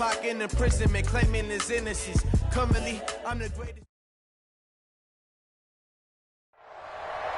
Tupac in imprisonment, claiming his innocence. Currently, I'm the greatest.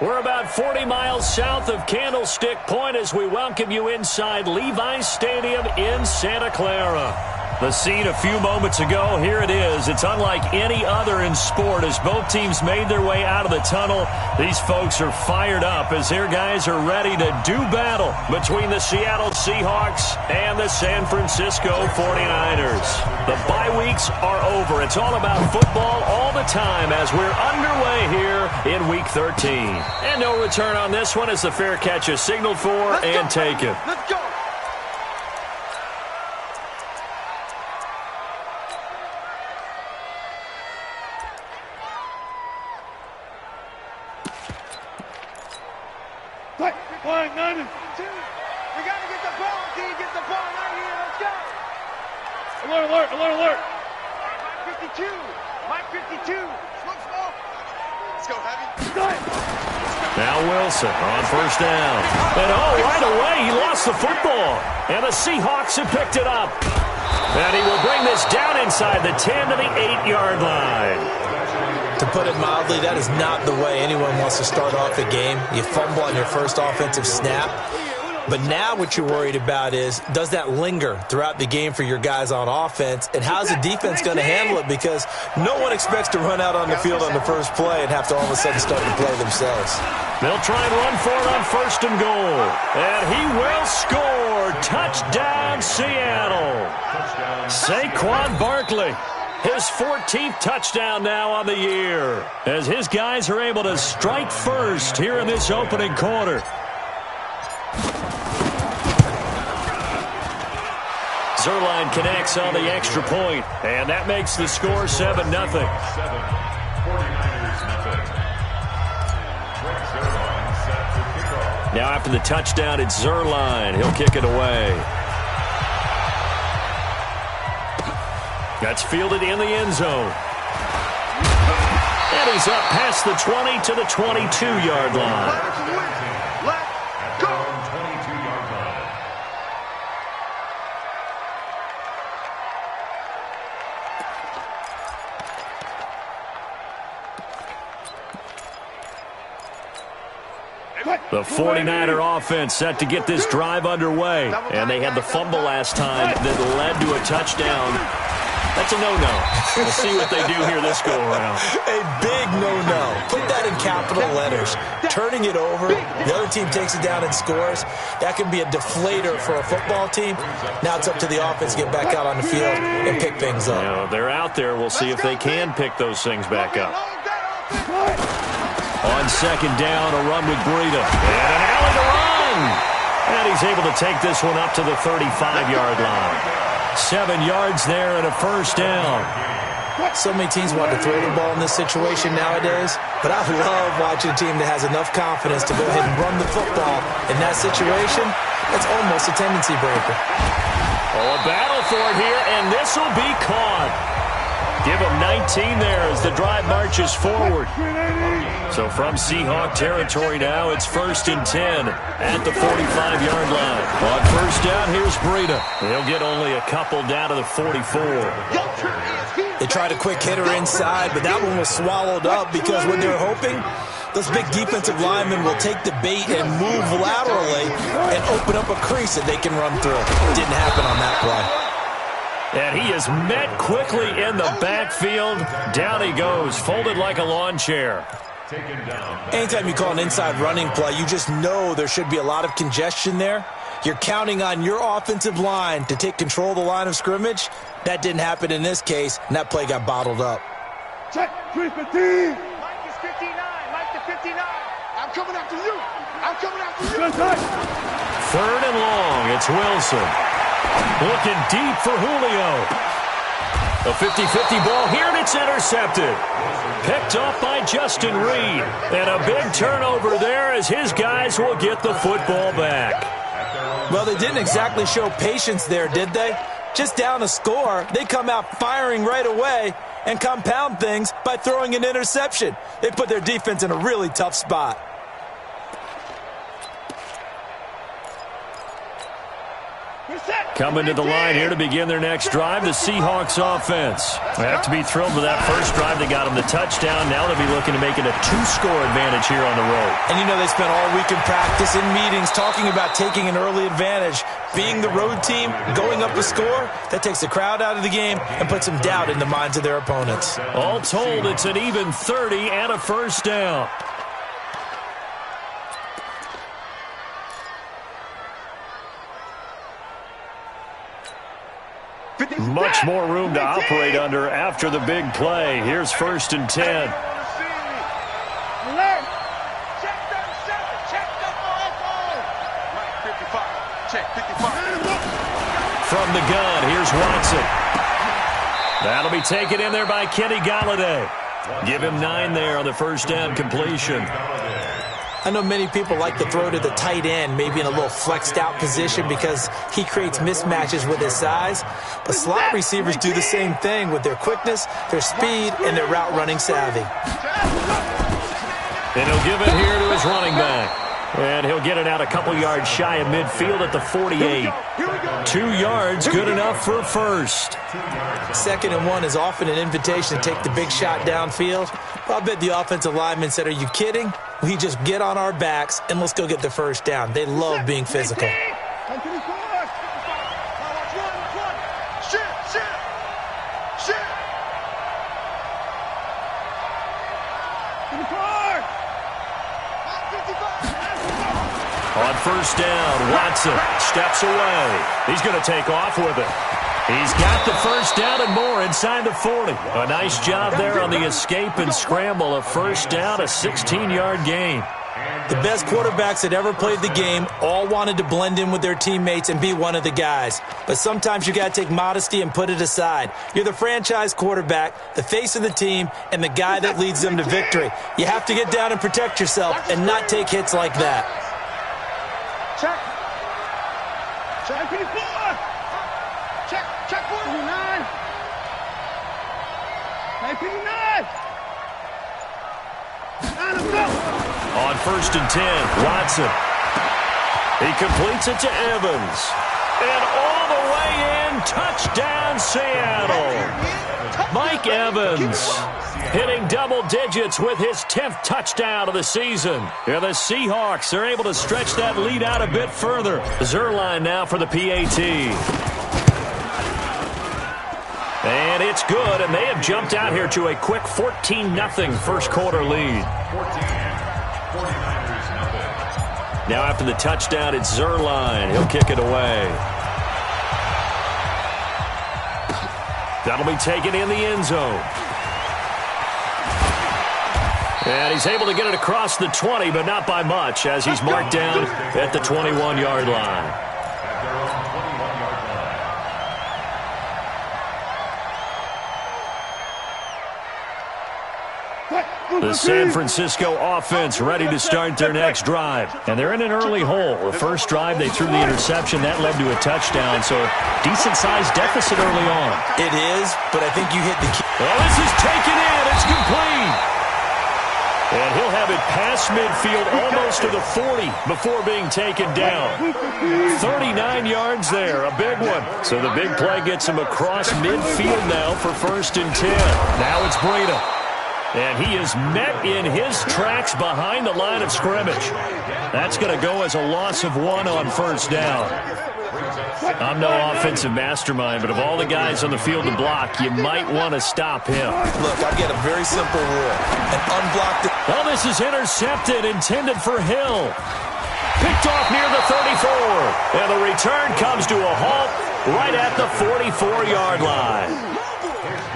We're about 40 miles south of Candlestick Point as we welcome you inside Levi's Stadium in Santa Clara. The scene a few moments ago, here it is. It's unlike any other in sport as both teams made their way out of the tunnel. These folks are fired up as their guys are ready to do battle between the Seattle Seahawks and the San Francisco 49ers. The bye weeks are over. It's all about football all the time as we're underway here in Week 13. And no return on this one as the fair catch is signaled for and taken. Let's go. One, none, two. We got to get the ball, D. Get the ball right here. Let's go. Alert, alert, alert, alert. Mike 52. Mike 52. Slow. Let's go, heavy. Now Wilson on first down. And right away he lost the football. And the Seahawks have picked it up. And he will bring this down inside the 10 to the 8-yard line. To put it mildly, that is not the way anyone wants to start off a game. You fumble on your first offensive snap. But now what you're worried about is, does that linger throughout the game for your guys on offense? And how's the defense going to handle it? Because no one expects to run out on the field on the first play and have to all of a sudden start to play themselves. They'll try and run for it on first and goal. And he will score. Touchdown, Seattle. Saquon Barkley. His 14th touchdown now on the year as his guys are able to strike first here in this opening quarter. Zuerlein connects on the extra point, and that makes the score 7-0. Now after the touchdown, it's Zuerlein. He'll kick it away. That's fielded in the end zone. And he's up past the 20 to the 22-yard line. Let's go. The 49er offense set to get this drive underway. And they had the fumble last time that led to a touchdown. That's a no-no. We'll see what they do here this go-around. A big no-no. Put that in capital letters. Turning it over, the other team takes it down and scores. That can be a deflator for a football team. Now it's up to the offense to get back out on the field and pick things up. You know, they're out there. We'll see if they can pick those things back up. On second down, a run with Breida. And an alley to run. And he's able to take this one up to the 35-yard line. 7 yards there and a first down. So many teams want to throw the ball in this situation nowadays, but I love watching a team that has enough confidence to go ahead and run the football. In that situation, that's almost a tendency breaker. Oh, a battle for it here, and this will be caught. Give him 19 there as the drive marches forward. So from Seahawk territory now, it's 1st and 10 at the 45-yard line. On first down, here's Breida. He'll get only a couple down to the 44. They tried a quick hitter inside, but that one was swallowed up because what they're hoping, those big defensive linemen will take the bait and move laterally and open up a crease that they can run through. Didn't happen on that play. And he is met quickly in the backfield. Down he goes, folded like a lawn chair. Anytime you call an inside running play, you just know there should be a lot of congestion there. You're counting on your offensive line to take control of the line of scrimmage. That didn't happen in this case, and that play got bottled up. Check, 315. Mike is 59. Mike to 59. I'm coming after you. I'm coming after you. Third and long, it's Wilson. Looking deep for Julio. A 50-50 ball here, and it's intercepted. Picked off by Justin Reed. And a big turnover there as his guys will get the football back. Well, they didn't exactly show patience there, did they? Just down a score, they come out firing right away and compound things by throwing an interception. They put their defense in a really tough spot. You're set. Coming to the line here to begin their next drive, the Seahawks offense. They have to be thrilled with that first drive. They got them the touchdown. Now they'll be looking to make it a 2-score advantage here on the road. And you know they spent all week in practice, in meetings, talking about taking an early advantage. Being the road team, going up a score, that takes the crowd out of the game and puts some doubt in the minds of their opponents. All told, it's an even 30 and a first down. Much more room to operate under after the big play. Here's 1st and 10. Alert! Check 37. Check Right, 55. Check 55. From the gun, here's Watson. That'll be taken in there by Kenny Galladay. Give him 9 there on the first down completion. I know many people like to throw to the tight end, maybe in a little flexed out position because he creates mismatches with his size. But slot receivers do the same thing with their quickness, their speed, and their route running savvy. And he'll give it here to his running back. And he'll get it out a couple yards shy of midfield at the 48. 2 yards, good enough for a first. 2nd and 1 is often an invitation to take the big shot downfield. Well, I bet the offensive lineman said, "Are you kidding? We just get on our backs and let's go get the first down." They love being physical. On first down, Watson steps away. He's going to take off with it. He's got the first down and more inside the 40. A nice job there on the escape and scramble. A first down, a 16-yard gain. The best quarterbacks that ever played the game all wanted to blend in with their teammates and be one of the guys. But sometimes you got to take modesty and put it aside. You're the franchise quarterback, the face of the team, and the guy that leads them to victory. You have to get down and protect yourself and not take hits like that. Check. Check 54. Check 49. Check 59. On first and 10, Watson. He completes it to Evans. And all the way in, touchdown Seattle. Mike Evans hitting double digits with his 10th touchdown of the season. Yeah, the Seahawks are able to stretch that lead out a bit further. Zerline now for the PAT. And it's good, and they have jumped out here to a quick 14-0 first quarter lead. Now after the touchdown, it's Zerline. He'll kick it away. That'll be taken in the end zone. And he's able to get it across the 20, but not by much, as he's marked down at the 21-yard line. The San Francisco offense ready to start their next drive. And they're in an early hole. The first drive, they threw the interception. That led to a touchdown, so decent-sized deficit early on. It is, but I think you hit the key. Well, this is taken in. It's complete. And he'll have it past midfield almost to the 40 before being taken down. 39 yards there, a big one. So the big play gets him across midfield now for 1st and 10. Now it's Breida. And he is met in his tracks behind the line of scrimmage. That's going to go as a loss of 1 on first down. I'm no offensive mastermind, but of all the guys on the field to block, you might want to stop him. Look, I've got a very simple rule. An unblocked... Well, this is intercepted, intended for Hill. Picked off near the 34. And the return comes to a halt right at the 44-yard line.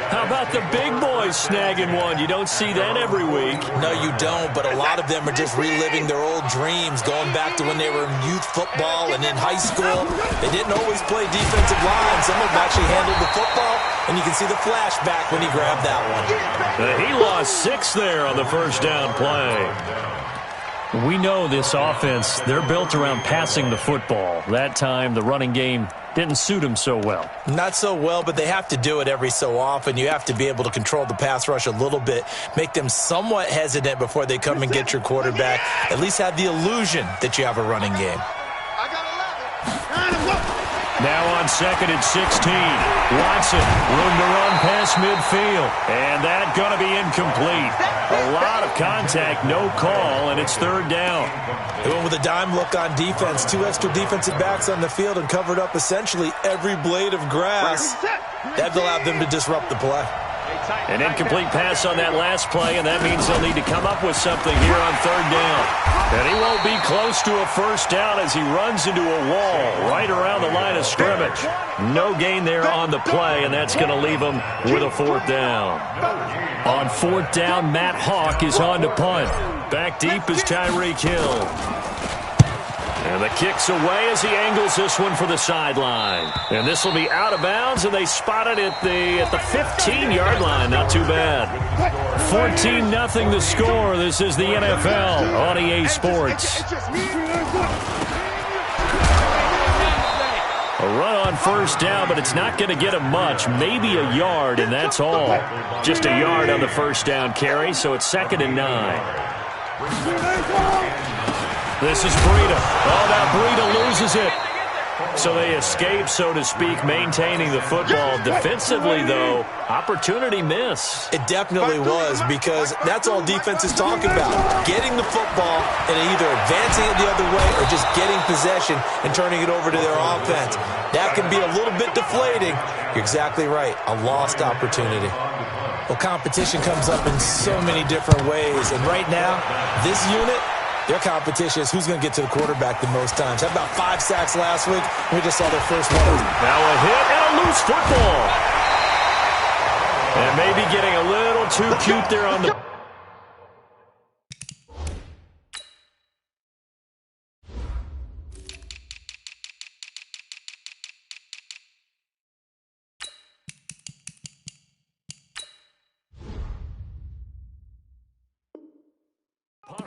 How about the big boys snagging one? You don't see that every week. No, you don't, but a lot of them are just reliving their old dreams, going back to when they were in youth football and in high school. They didn't always play defensive line. Some of them actually handled the football, and you can see the flashback when he grabbed that one. He lost 6 there on the first down play. We know this offense, they're built around passing the football. That time, the running game didn't suit them so well. Not so well, but they have to do it every so often. You have to be able to control the pass rush a little bit, make them somewhat hesitant before they come and get your quarterback. At least have the illusion that you have a running game. Now on 2nd and 16. Watson, room to run past midfield. And that going to be incomplete. A lot of contact, no call, and it's 3rd down. They went with a dime look on defense. 2 extra defensive backs on the field and covered up essentially every blade of grass. That allowed them to disrupt the play. An incomplete pass on that last play, and that means they'll need to come up with something here on 3rd down. And he won't be close to a 1st down as he runs into a wall right around the line of scrimmage. No gain there on the play, and that's going to leave him with a 4th down. On 4th down, Matt Hawk is on to punt. Back deep is Tyreek Hill. And the kick's away as he angles this one for the sideline. And this will be out of bounds, and they spot it at the 15-yard line. Not too bad. 14-0 the score. This is the NFL on EA Sports. A run on 1st down, but it's not going to get him much. Maybe a yard, and that's all. Just a yard on the 1st down carry, so it's 2nd and 9. This is Breida. Oh, now Breida loses it. So they escape, so to speak, maintaining the football. Defensively, though, opportunity miss. It definitely was, because that's all defenses talk about. Getting the football and either advancing it the other way or just getting possession and turning it over to their offense. That can be a little bit deflating. You're exactly right. A lost opportunity. Well, competition comes up in so many different ways. And right now, this unit, their competition is who's going to get to the quarterback the most times. How about 5 sacks last week? We just saw their first one. Now a hit and a loose football. And maybe getting a little too cute there on the...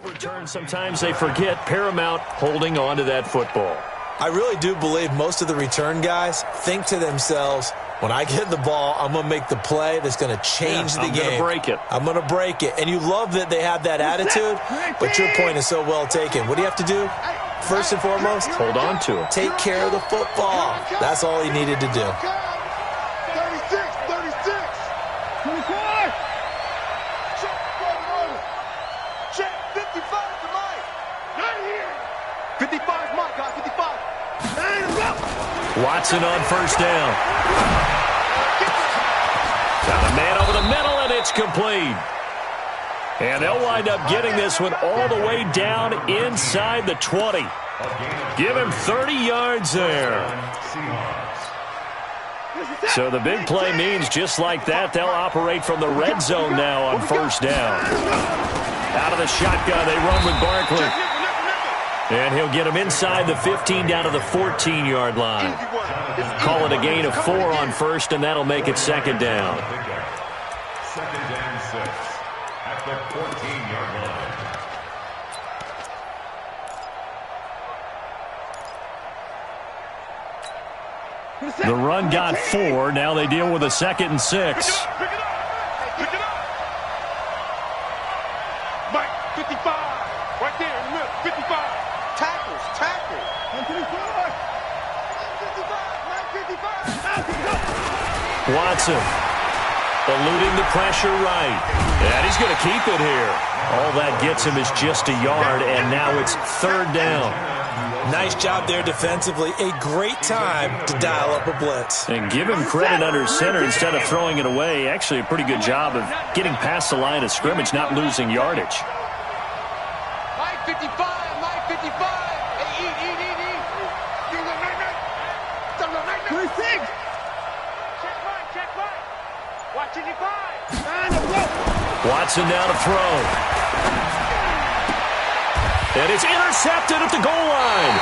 Return, sometimes they forget paramount holding on to that football. I really do believe most of the return guys think to themselves, when I get the ball, I'm going to make the play that's going to change the game. I'm going to break it. I'm going to break it. And you love that they have that attitude, but your point is so well taken. What do you have to do? First and foremost, hold on to it. Take care of the football. That's all he needed to do. 55 Mike, guys, 55. Watson on 1st down. Got a man over the middle, and it's complete. And they'll wind up getting this one all the way down inside the 20. Give him 30 yards there. So the big play means just like that, they'll operate from the red zone now on 1st down. Out of the shotgun, they run with Barkley. And he'll get him inside the 15 down to the 14-yard line. Call it a gain of 4 on 1st, and that'll make it 2nd down. 2nd and 6 at the 14-yard line. The run got 4. Now they deal with a 2nd and 6. Pick it up. Mike, 55. Right there in the middle, 55. Tackle. 55. Watson eluding the pressure right. And he's going to keep it here. All that gets him is just a yard, and now it's 3rd down. Nice job there defensively. A great time to dial up a blitz. And give him credit under center instead of throwing it away. Actually, a pretty good job of getting past the line of scrimmage, not losing yardage. Mike 55, Mike 55. Hey, eat. 26. Check Mike. Watch 55. Watson now to throw. And it's intercepted at the goal line.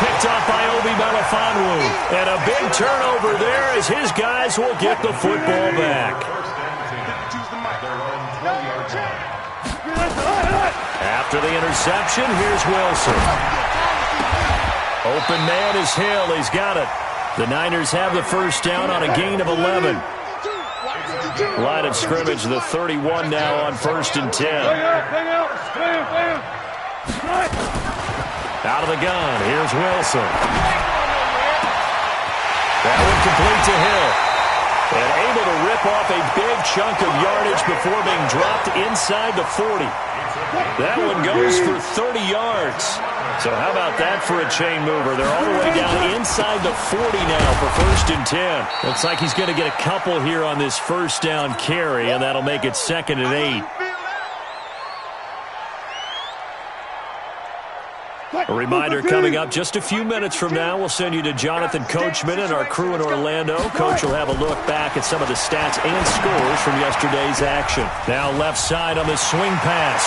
Picked up by Obi Melifonwu. And a big turnover there as his guys will get the football back. After the interception, here's Wilson. Open man is Hill. He's got it. The Niners have the 1st down on a gain of 11. Line of scrimmage, the 31 now on 1st and 10. Out of the gun, here's Wilson. complete to Hill. And able to rip off a big chunk of yardage before being dropped inside the 40. That one goes for 30 yards. So how about that for a chain mover? They're all the way down inside the 40 now for 1st and 10. Looks like he's going to get a couple here on this first down carry, and that'll make it 2nd and 8. A reminder coming up just a few minutes from now. We'll send you to Jonathan Coachman and our crew in Orlando. Coach will have a look back at some of the stats and scores from yesterday's action. Now left side on the swing pass.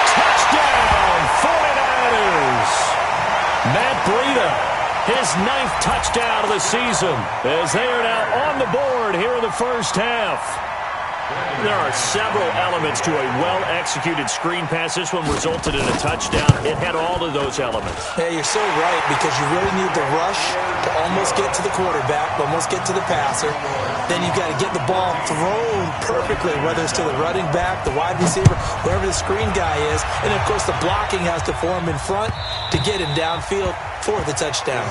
Touchdown, 49ers! Matt Breida, his 9th touchdown of the season, as they are now on the board here in the first half. There are several elements to a well-executed screen pass. This one resulted in a touchdown. It had all of those elements. Yeah, you're so right, because you really need the rush to almost get to the quarterback, almost get to the passer. Then you've got to get the ball thrown perfectly, whether it's to the running back, the wide receiver, wherever the screen guy is. And, of course, the blocking has to form in front to get him downfield for the touchdown.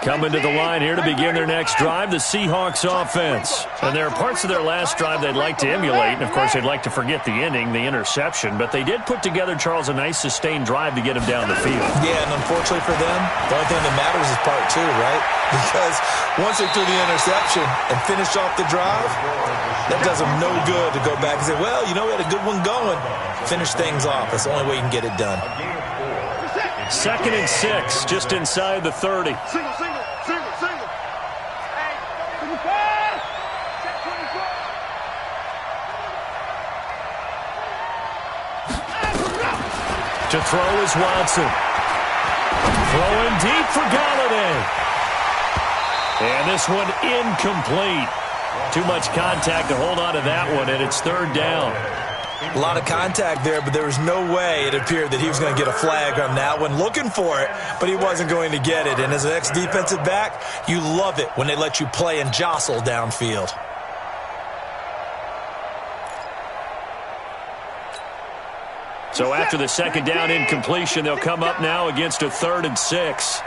Coming to the line here to begin their next drive, the Seahawks offense. And there are parts of their last drive they'd like to emulate, and of course they'd like to forget the ending, the interception, but they did put together, Charles, a nice sustained drive to get him down the field. Yeah, and unfortunately for them, the only thing that matters is part 2, right? Because once they threw the interception and finished off the drive, that does them no good to go back and say, well, you know, we had a good one going. Finish things off. That's the only way you can get it done. 2nd and 6, just inside the 30. Single. To throw is Watson. Throwing deep for Galladay. And this one incomplete. Too much contact to hold on to that one, and it's 3rd down. A lot of contact there, but there was no way it appeared that he was going to get a flag on that one. Looking for it, but he wasn't going to get it. And as an ex-defensive back, you love it when they let you play and jostle downfield. So after the 2nd down incompletion, they'll come up now against a 3rd and 6.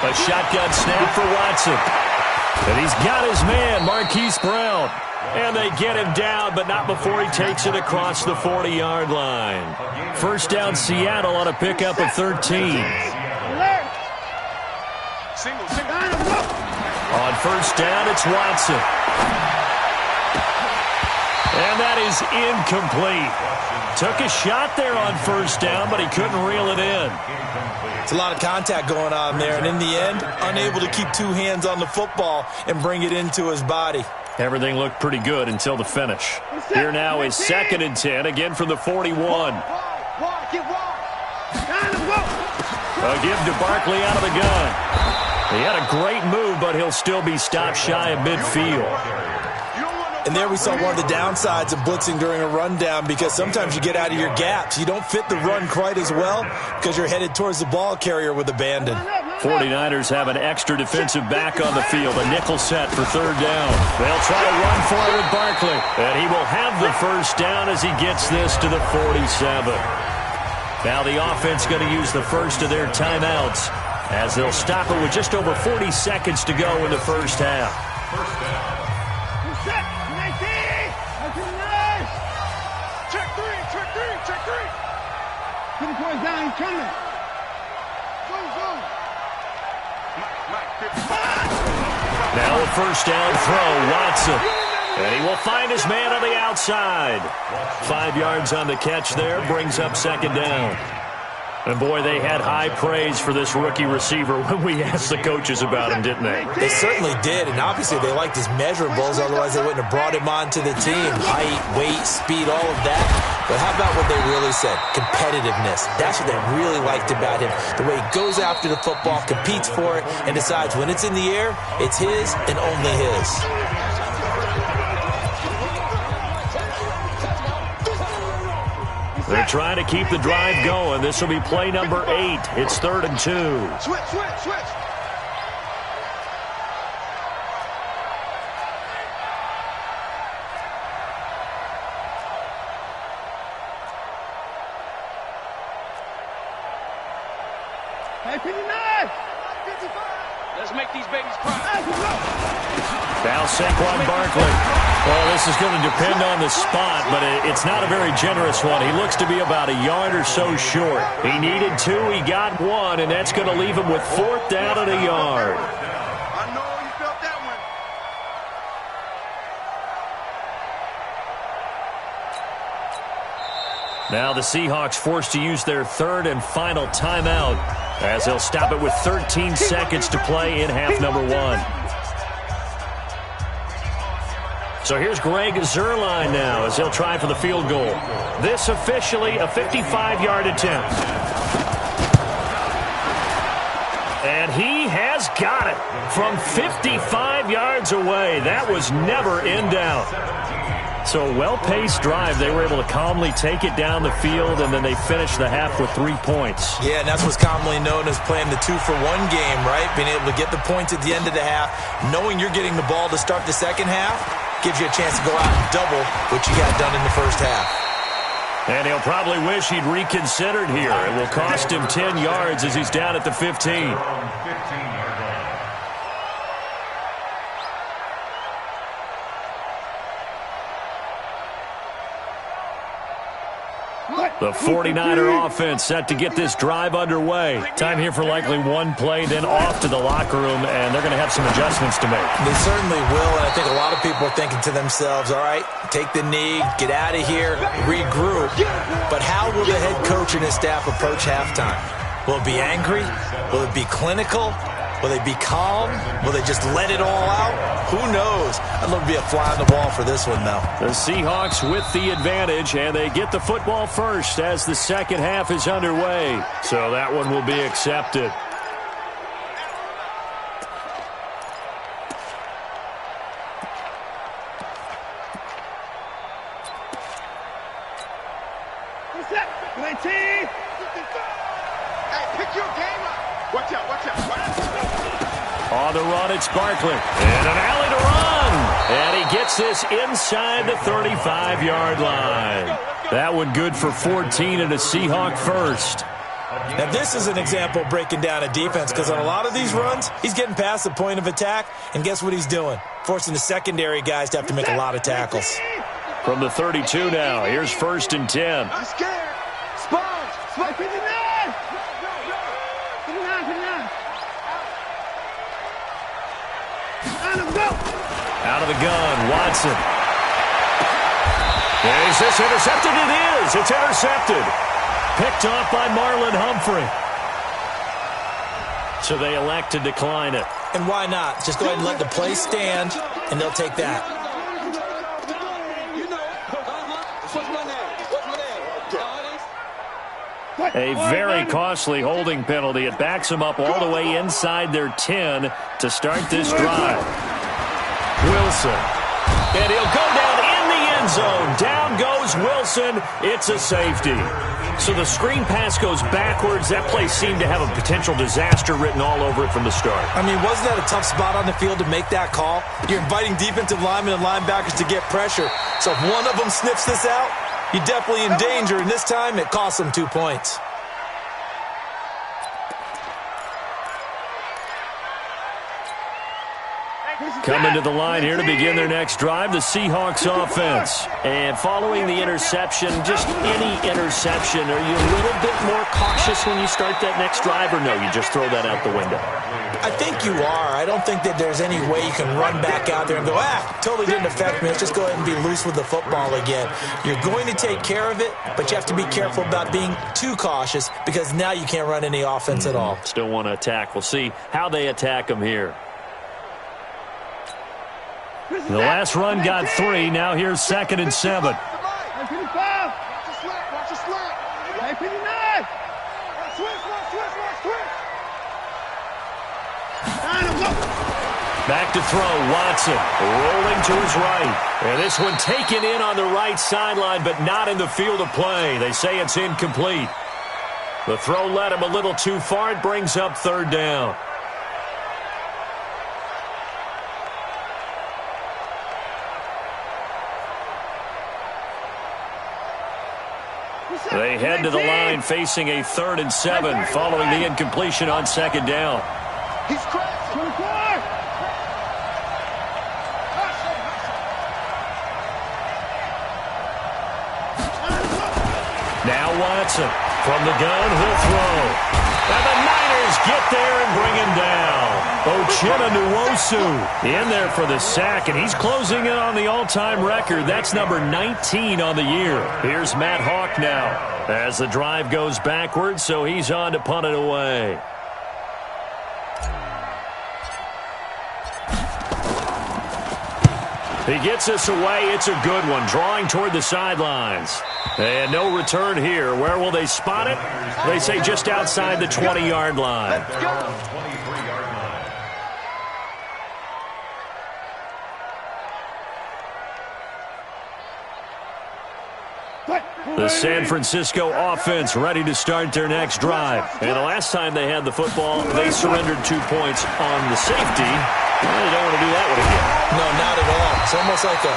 A shotgun snap for Watson. And he's got his man, Marquise Brown. And they get him down, but not before he takes it across the 40-yard line. 1st down, Seattle on a pickup of 13. On 1st down, it's Watson. And that is incomplete. Took a shot there on 1st down, but he couldn't reel it in. It's a lot of contact going on there, and in the end, unable to keep 2 hands on the football and bring it into his body. Everything looked pretty good until the finish. Here now is 2nd and 10, again from the 41. A give to Barkley out of the gun. He had a great move, but he'll still be stopped shy of midfield. And there we saw one of the downsides of blitzing during a rundown, because sometimes you get out of your gaps. You don't fit the run quite as well because you're headed towards the ball carrier with abandon. 49ers have an extra defensive back on the field, a nickel set for 3rd down. They'll try to run for it with Barkley, and he will have the 1st down as he gets this to the 47. Now the offense going to use the first of their timeouts as they'll stop it with just over 40 seconds to go in the first half. Down, he's coming. Now a 1st down throw, Watson. And he will find his man on the outside. 5 yards on the catch there, brings up 2nd down. And, boy, they had high praise for this rookie receiver when we asked the coaches about him, didn't they? They certainly did, and obviously they liked his measurables, otherwise they wouldn't have brought him onto the team. Height, weight, speed, all of that. But how about what they really said? Competitiveness. That's what they really liked about him. The way he goes after the football, competes for it, and decides when it's in the air, it's his and only his. They're trying to keep the drive going. This will be play number 8. It's 3rd and 2. Switch. Hey, 59. Let's make these babies cry. Now Saquon Barkley. Well, this is going to depend on the spot, but it's not a very generous one. He looks to be about a yard or so short. He needed 2, he got 1, and that's going to leave him with 4th down and a yard. I know you felt that one. Now the Seahawks forced to use their 3rd and final timeout as they'll stop it with 13 seconds to play in half number 1. So here's Greg Zuerlein now as he'll try for the field goal. This officially a 55-yard attempt. And he has got it from 55 yards away. That was never in doubt. So a well-paced drive. They were able to calmly take it down the field, and then they finished the half with 3 points. Yeah, and that's what's commonly known as playing the 2-for-1 game, right? Being able to get the points at the end of the half, knowing you're getting the ball to start the second half, gives you a chance to go out and double what you got done in the first half. And he'll probably wish he'd reconsidered here. It will cost him 10 yards as he's down at the 15. The 49er offense set to get this drive underway. Time here for likely 1 play, then off to the locker room, and they're going to have some adjustments to make. They certainly will, and I think a lot of people are thinking to themselves, all right, take the knee, get out of here, regroup. But how will the head coach and his staff approach halftime? Will it be angry? Will it be clinical? Will they be calm? Will they just let it all out? Who knows? I'd love to be a fly on the wall for this one, though. The Seahawks with the advantage, and they get the football first as the second half is underway. So that one will be accepted. Hey, pick your game up. Watch out, watch out, watch out. On the run, it's Barkley. And an alley to run. And he gets this inside the 35-yard line. That one good for 14 and a Seahawk first. Now, this is an example of breaking down a defense because on a lot of these runs, he's getting past the point of attack, and guess what he's doing? Forcing the secondary guys to have to make a lot of tackles. From the 32 now, here's 1st and 10. I'm scared. Sponge. Sponge. 59. 59, 59. Out of the gun, Watson. Is this intercepted? It is. It's intercepted. Picked off by Marlon Humphrey. So they elect to decline it. And why not? Just go ahead and let the play stand, and they'll take that. A very costly holding penalty. It backs them up all the way inside their 10 to start this drive. Wilson. And he'll go down in the end zone. Down goes Wilson. It's a safety. So the screen pass goes backwards. That play seemed to have a potential disaster written all over it from the start. I mean, wasn't that a tough spot on the field to make that call? You're inviting defensive linemen and linebackers to get pressure. So if one of them sniffs this out, you're definitely in danger, and this time it costs them 2 points. Coming to the line here to begin their next drive, the Seahawks offense. And following the interception, just any interception, are you a little bit more cautious when you start that next drive, or no, you just throw that out the window? I think you are. I don't think that there's any way you can run back out there and go, totally didn't affect me. Let's just go ahead and be loose with the football again. You're going to take care of it, but you have to be careful about being too cautious because now you can't run any offense at all. Still want to attack. We'll see how they attack them here. The last run got 3. Now here's 2nd and 7. Watch your slack, watch your slack. Hey, 59. Switch. Back to throw, Watson, rolling to his right. And this one taken in on the right sideline, but not in the field of play. They say it's incomplete. The throw led him a little too far. It brings up 3rd down. They head to the line facing a 3rd and 7 following the incompletion on 2nd down. He's crazy. Now Watson from the gun, he'll throw. And the Niners get there and bring him down. Uchenna in there for the sack, and he's closing in on the all-time record. That's number 19 on the year. Here's Matt Hawk now as the drive goes backwards, so he's on to punt it away. He gets us away. It's a good one, drawing toward the sidelines. And no return here. Where will they spot it? They say just outside the 20-yard line. Let's go. 23-yard line. The San Francisco offense ready to start their next drive. And the last time they had the football, they surrendered 2 points on the safety. Well, they don't want to do that one again. No, not at all. It's almost like a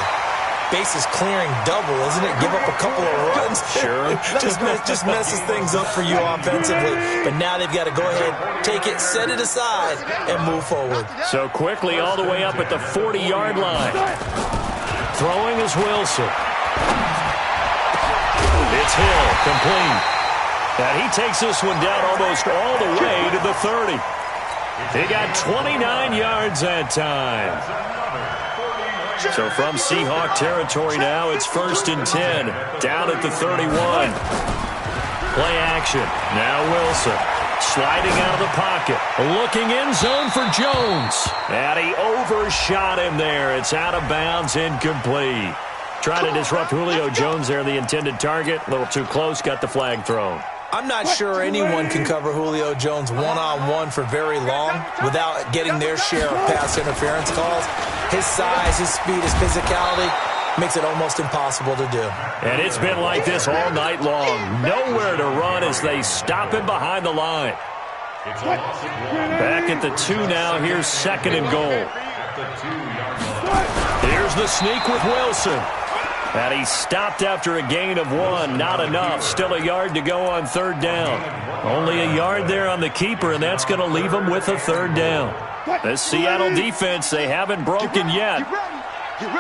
bases clearing double, isn't it? Give up a couple of runs. Sure. just messes things up for you offensively. But now they've got to go ahead, take it, set it aside, and move forward. So quickly all the way up at the 40-yard line. Throwing is Wilson. It's Hill, complete. And he takes this one down almost all the way to the 30. He got 29 yards that time. So from Seahawk territory now, it's 1st and 10. Down at the 31. Play action. Now Wilson. Sliding out of the pocket. Looking in zone for Jones. And he overshot him there. It's out of bounds, incomplete. Trying to disrupt Julio Jones there, the intended target. A little too close, got the flag thrown. I'm not sure anyone can cover Julio Jones one-on-one for very long without getting their share of pass interference calls. His size, his speed, his physicality makes it almost impossible to do. And it's been like this all night long. Nowhere to run as they stop him behind the line. Back at the 2 now. Here's 2nd and goal. Here's the sneak with Wilson. And he stopped after a gain of 1. Not enough. Still a yard to go on 3rd down. Only a yard there on the keeper, and that's going to leave him with a 3rd down. This Seattle defense, they haven't broken yet.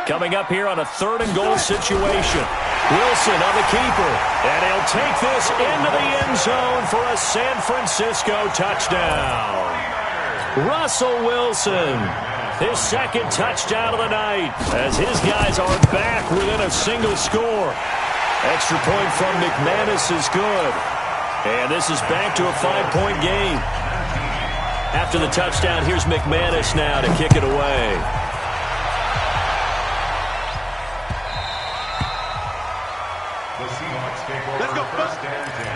Coming up here on a 3rd and goal situation. Wilson on the keeper. And he'll take this into the end zone for a San Francisco touchdown. Russell Wilson. His 2nd touchdown of the night as his guys are back within a single score. Extra point from McManus is good. And this is back to a 5-point game. After the touchdown, here's McManus now to kick it away. The Seahawks take over 1st and 10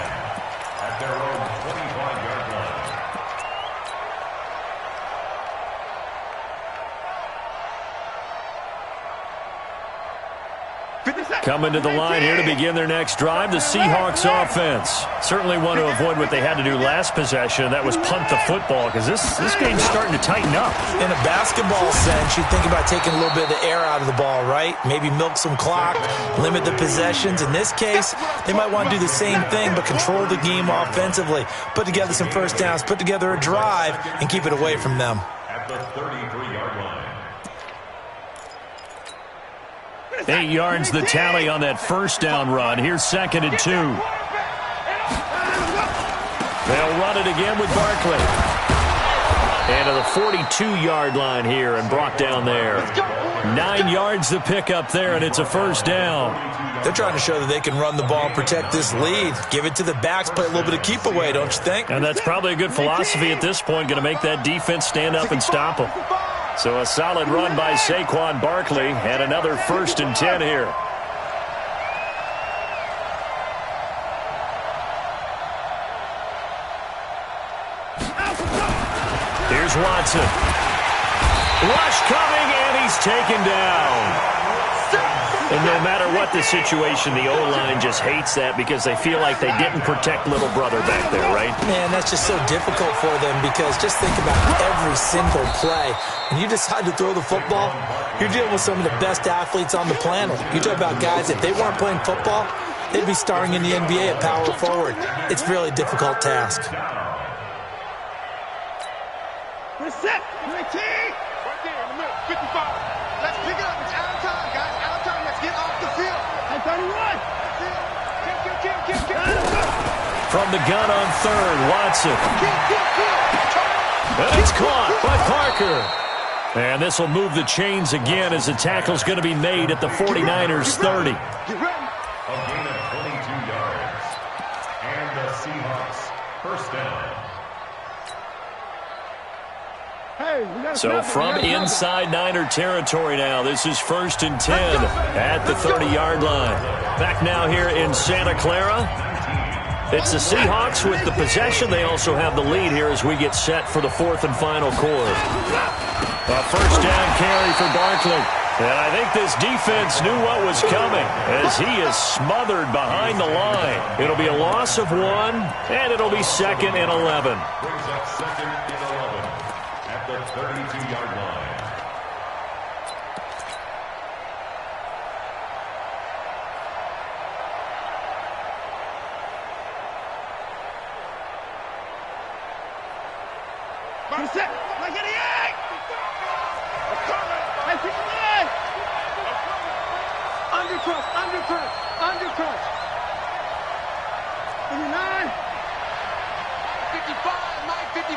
at their own 25-yard line. Coming to the line here to begin their next drive, the Seahawks offense. Certainly want to avoid what they had to do last possession. That was punt the football, because this game's starting to tighten up. In a basketball sense, you think about taking a little bit of the air out of the ball, right? Maybe milk some clock, limit the possessions. In this case, they might want to do the same thing, but control the game offensively. Put together some first downs, put together a drive, and keep it away from them. At the 33-yard line. 8 yards the tally on that first down run. Here's 2nd and 2. They'll run it again with Barkley. And to the 42-yard line here and brought down there. 9 yards the pickup there, and it's a first down. They're trying to show that they can run the ball and protect this lead. Give it to the backs, play a little bit of keep away, don't you think? And that's probably a good philosophy at this point, going to make that defense stand up and stop them. So a solid run by Saquon Barkley, and another 1st and 10 here. Here's Watson. Rush coming, and he's taken down. And no matter what the situation, the O-line just hates that because they feel like they didn't protect little brother back there, right? Man, that's just so difficult for them because just think about every single play. When you decide to throw the football, you're dealing with some of the best athletes on the planet. You talk about guys, if they weren't playing football, they'd be starring in the NBA at power forward. It's a really difficult task. Reset. 19. Right there in the middle. 55. Let's pick it up. It's out of time, guys. Out of time. Let's get off the field. And 31. From the gun on third, Watson. And it's caught by Parker. And this will move the chains again as the tackle's going to be made at the 49ers 30. Get ready. A gain of 22 yards. And the Seahawks first down. So from inside Niner territory now, this is 1st and 10 at the 30-yard line. Back now here in Santa Clara. It's the Seahawks with the possession. They also have the lead here as we get set for the 4th and final quarter. A first down carry for Barkley. And I think this defense knew what was coming as he is smothered behind the line. It'll be a loss of 1, and it'll be 2nd and 11. Brings up 2nd and 11 at the 32-yard line. Reset. 88. Undercrush, undercrush, undercrush. 89. 55. Mike 55.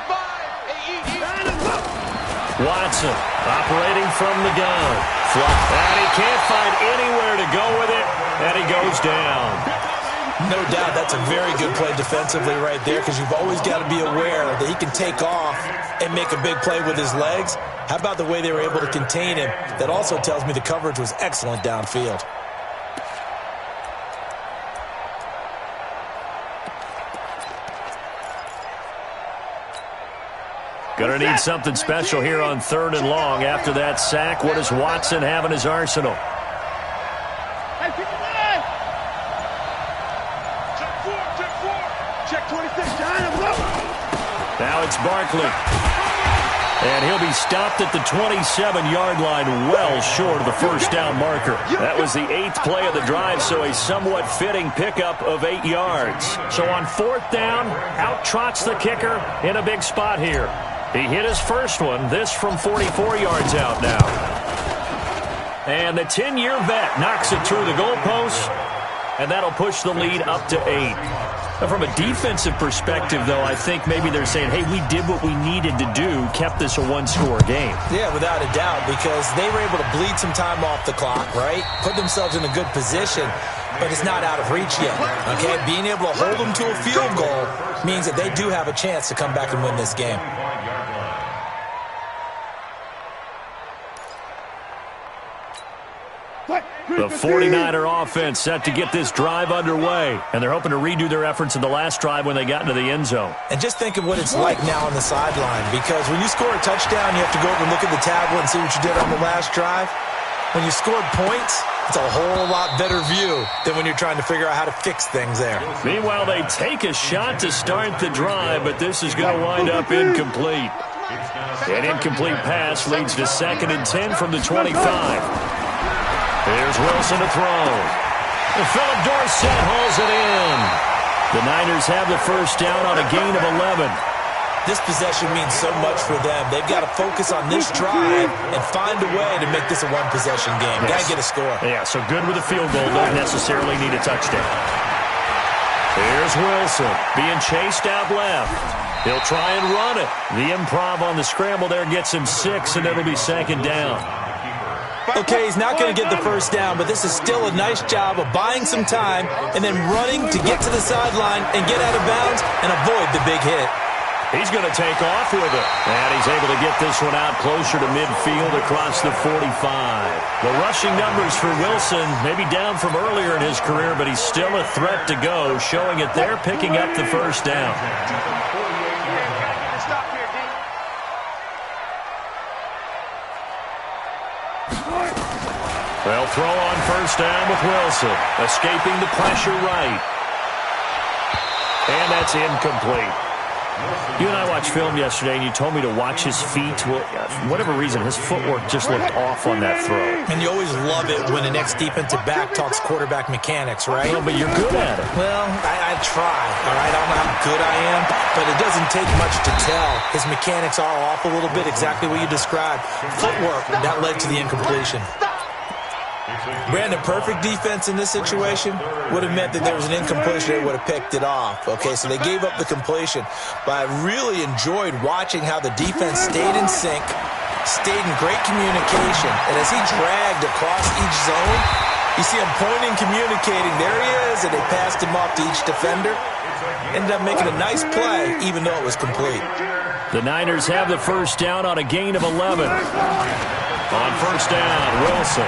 Watson operating from the gun. And he can't find anywhere to go with it, and he goes down. No doubt that's a very good play defensively right there because you've always got to be aware that he can take off and make a big play with his legs. How about the way they were able to contain him? That also tells me the coverage was excellent downfield. Going to need something special here on 3rd and long. After that sack, what does Watson have in his arsenal? Check 26. Now it's Barkley. And he'll be stopped at the 27-yard line, well short of the first down marker. That was the 8th play of the drive, so a somewhat fitting pickup of 8 yards. So on 4th down, out trots the kicker in a big spot here. He hit his first one, this from 44 yards out now. And the 10-year vet knocks it through the goalpost, and that'll push the lead up to 8. Now, from a defensive perspective, though, I think maybe they're saying, hey, we did what we needed to do, kept this a one-score game. Yeah, without a doubt, because they were able to bleed some time off the clock, right? Put themselves in a good position, but it's not out of reach yet, okay? Being able to hold them to a field goal means that they do have a chance to come back and win this game. The 49er offense set to get this drive underway, and they're hoping to redo their efforts in the last drive when they got into the end zone. And just think of what it's like now on the sideline, because when you score a touchdown, you have to go over and look at the tablet and see what you did on the last drive. When you scored points, it's a whole lot better view than when you're trying to figure out how to fix things there. Meanwhile, they take a shot to start the drive, but this is going to wind up incomplete. An incomplete pass leads to 2nd and 10 from the 25. Here's Wilson to throw. And Philip Dorsett hauls it in. The Niners have the first down on a gain of 11. This possession means so much for them. They've got to focus on this drive and find a way to make this a one-possession game. Got to get a score. Yeah, so good with a field goal. Don't necessarily need a touchdown. Here's Wilson being chased out left. He'll try and run it. The improv on the scramble there gets him 6, and it'll be 2nd down. Okay, he's not going to get the first down, but this is still a nice job of buying some time and then running to get to the sideline and get out of bounds and avoid the big hit. He's going to take off with it. And he's able to get this one out closer to midfield across the 45. The rushing numbers for Wilson maybe down from earlier in his career, but he's still a threat to go, showing it there, picking up the first down. They'll throw on first down with Wilson, escaping the pressure right. And that's incomplete. You and I watched film yesterday, and you told me to watch his feet. Well, for whatever reason, his footwork just looked off on that throw. And you always love it when the next defensive back talks quarterback mechanics, right? Well, but you're good at it. Well, I try, all right? I don't know how good I am, but it doesn't take much to tell. His mechanics are off a little bit, exactly what you described. Footwork, that led to the incompletion. Brandon, perfect defense in this situation would have meant that there was an incompletion. They would have picked it off. Okay, so they gave up the completion. But I really enjoyed watching how the defense stayed in sync, stayed in great communication. And as he dragged across each zone, you see him pointing, communicating. There he is, and they passed him off to each defender. Ended up making a nice play, even though it was complete. The Niners have the first down on a gain of 11. On first down, Wilson.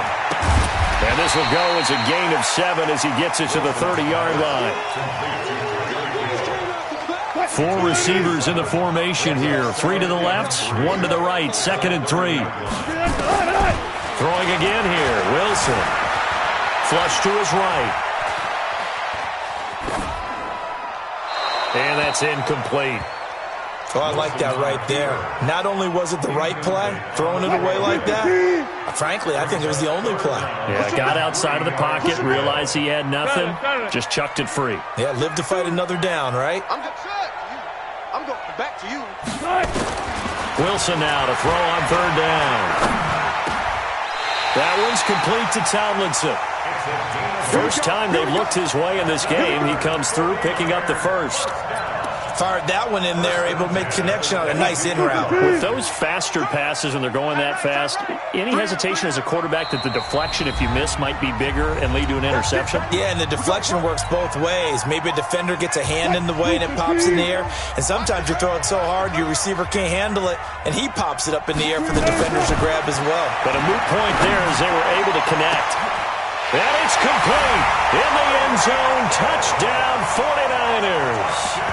And this will go as a gain of 7 as he gets it to the 30-yard line. 4 receivers in the formation here. 3 to the left, 1 to the right. 2nd and 3. Throwing again here, Wilson. Flush to his right. And that's incomplete. Oh, I like that right there. Not only was it the right play, throwing it away like that, frankly, I think it was the only play. Yeah, got outside of the pocket, realized he had nothing, just chucked it free. Yeah, live to fight another down, right? I'm going back to you. Wilson now to throw on 3rd down. That one's complete to Tomlinson. First time they've looked his way in this game. He comes through, picking up the first. Fired that one in there, able to make connection on a nice in route. With those faster passes and they're going that fast, any hesitation as a quarterback that the deflection, if you miss, might be bigger and lead to an interception? Yeah, and the deflection works both ways. Maybe a defender gets a hand in the way and it pops in the air. And sometimes you throw it so hard your receiver can't handle it, and he pops it up in the air for the defenders to grab as well. But a moot point there as they were able to connect. And it's complete. In the end zone, touchdown 49ers.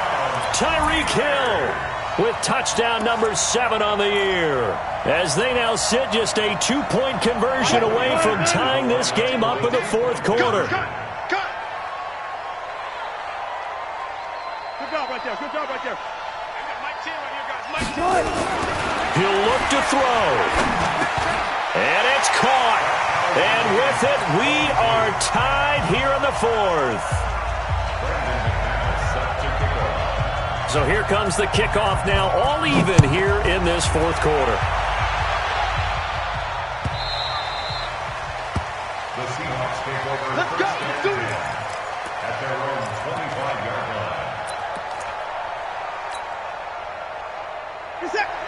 Tyreek Hill with touchdown number 7 on the year, as they now sit just a 2-point conversion away from tying this game up in the 4th quarter. Cut. Good job right there. Good job right there. Mike 10 right here, guys. Mike 10. He'll look to throw. And it's caught. And with it, we are tied here in the 4th. So here comes the kickoff now, all even here in this 4th quarter. The Seahawks take over. Let's go. Let's do it. At their own 25-yard line.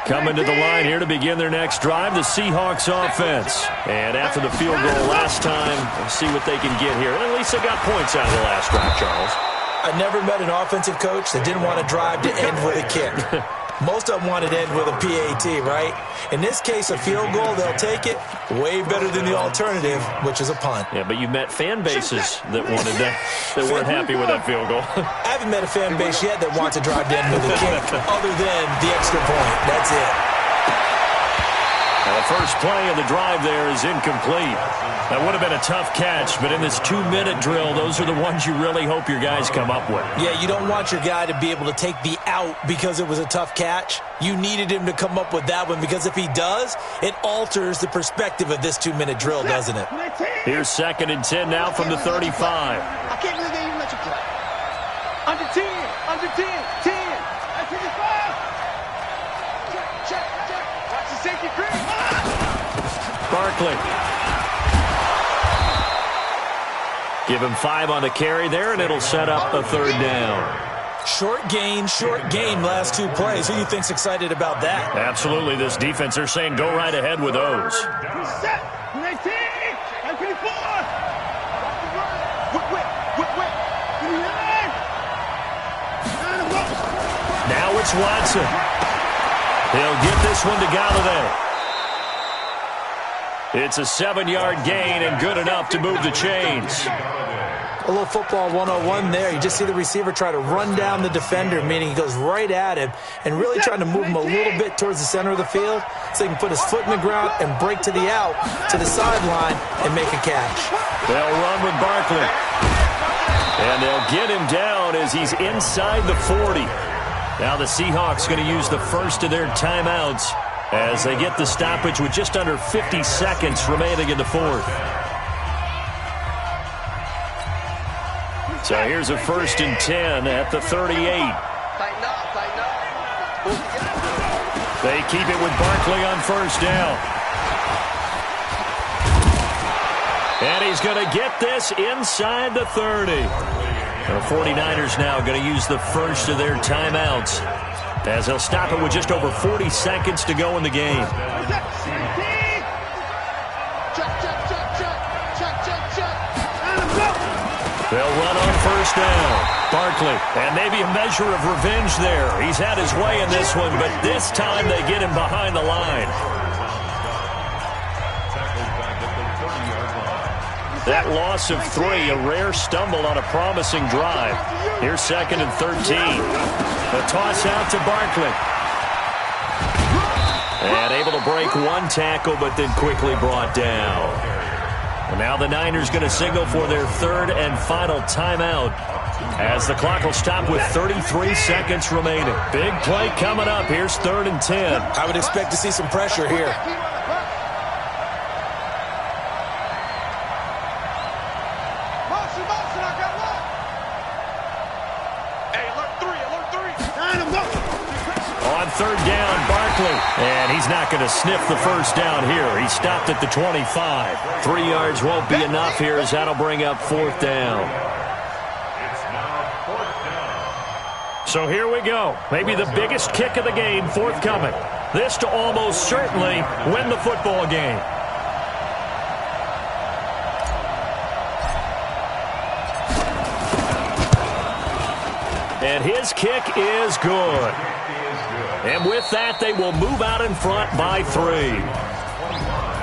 Coming to the line here to begin their next drive, the Seahawks offense. And after the field goal last time, we'll see what they can get here. And at least they got points out of the last drive, Charles. I never met an offensive coach that didn't want to drive to end with a kick. Most of them wanted to end with a PAT, right? In this case, a field goal, they'll take it. Way better than the alternative, which is a punt. Yeah, but you met fan bases that wanted that weren't happy with that field goal. I haven't met a fan base yet that wants to drive to end with a kick, other than the extra point. That's it. Now, the first play of the drive there is incomplete. That would have been a tough catch, but in this 2-minute drill, those are the ones you really hope your guys come up with. Yeah, you don't want your guy to be able to take the out because it was a tough catch. You needed him to come up with that one, because if he does, it alters the perspective of this 2-minute drill, doesn't it? Here's 2nd and 10 now from the 35. I can't believe they even let you play. Under 10. Under 10. 10. That's 55. Check. Watch the safety creep. Barkley. Give him 5 on the carry there, and it'll set up a 3rd down. Short gain last 2 plays. Who do you think's excited about that? Absolutely. This defense, they're saying go right ahead with those. Set. 19. And 24. Now it's Watson. He'll get this one to Galladay. It's a 7-yard gain and good enough to move the chains. A little football 101 there. You just see the receiver try to run down the defender, meaning he goes right at him and really trying to move him a little bit towards the center of the field so he can put his foot in the ground and break to the out, to the sideline, and make a catch. They'll run with Barkley. And they'll get him down as he's inside the 40. Now the Seahawks going to use the first of their timeouts as they get the stoppage with just under 50 seconds remaining in the fourth. So here's a 1st and 10 at the 38. Tighten up, tighten up. They keep it with Barkley on 1st down. And he's going to get this inside the 30. The 49ers now going to use the first of their timeouts as they'll stop it with just over 40 seconds to go in the game. They'll run on 1st down. Barkley, and maybe a measure of revenge there. He's had his way in this one, but this time they get him behind the line. That loss of 3, a rare stumble on a promising drive. Here's 2nd and 13. The toss out to Barkley. And able to break one tackle, but then quickly brought down. And now the Niners going to signal for their 3rd and final timeout as the clock will stop with 33 seconds remaining. Big play coming up. Here's 3rd and 10. I would expect to see some pressure here. On 3rd down, Barkley. And he's not going to sniff the 1st down here. He stopped at the 25. 3 yards won't be enough here as that'll bring up 4th down. It's now 4th down. So here we go. Maybe the biggest kick of the game forthcoming. This to almost certainly win the football game. And his kick is good. And with that, they will move out in front by 3.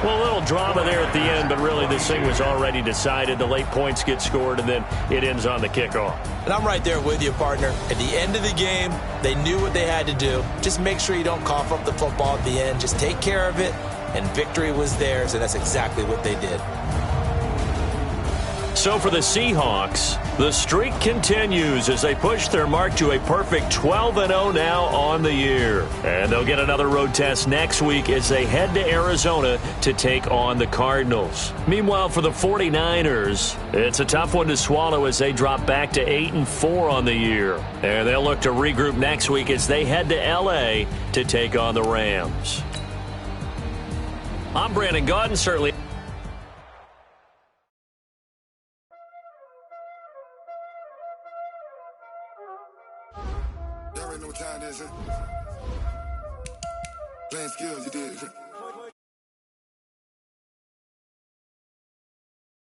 Well, a little drama there at the end, but really this thing was already decided. The late points get scored, and then it ends on the kickoff. And I'm right there with you, partner. At the end of the game, they knew what they had to do. Just make sure you don't cough up the football at the end. Just take care of it, and victory was theirs, and that's exactly what they did. So for the Seahawks, the streak continues as they push their mark to a perfect 12-0 now on the year. And they'll get another road test next week as they head to Arizona to take on the Cardinals. Meanwhile, for the 49ers, it's a tough one to swallow as they drop back to 8-4 on the year. And they'll look to regroup next week as they head to L.A. to take on the Rams. I'm Brandon Gaudin, certainly.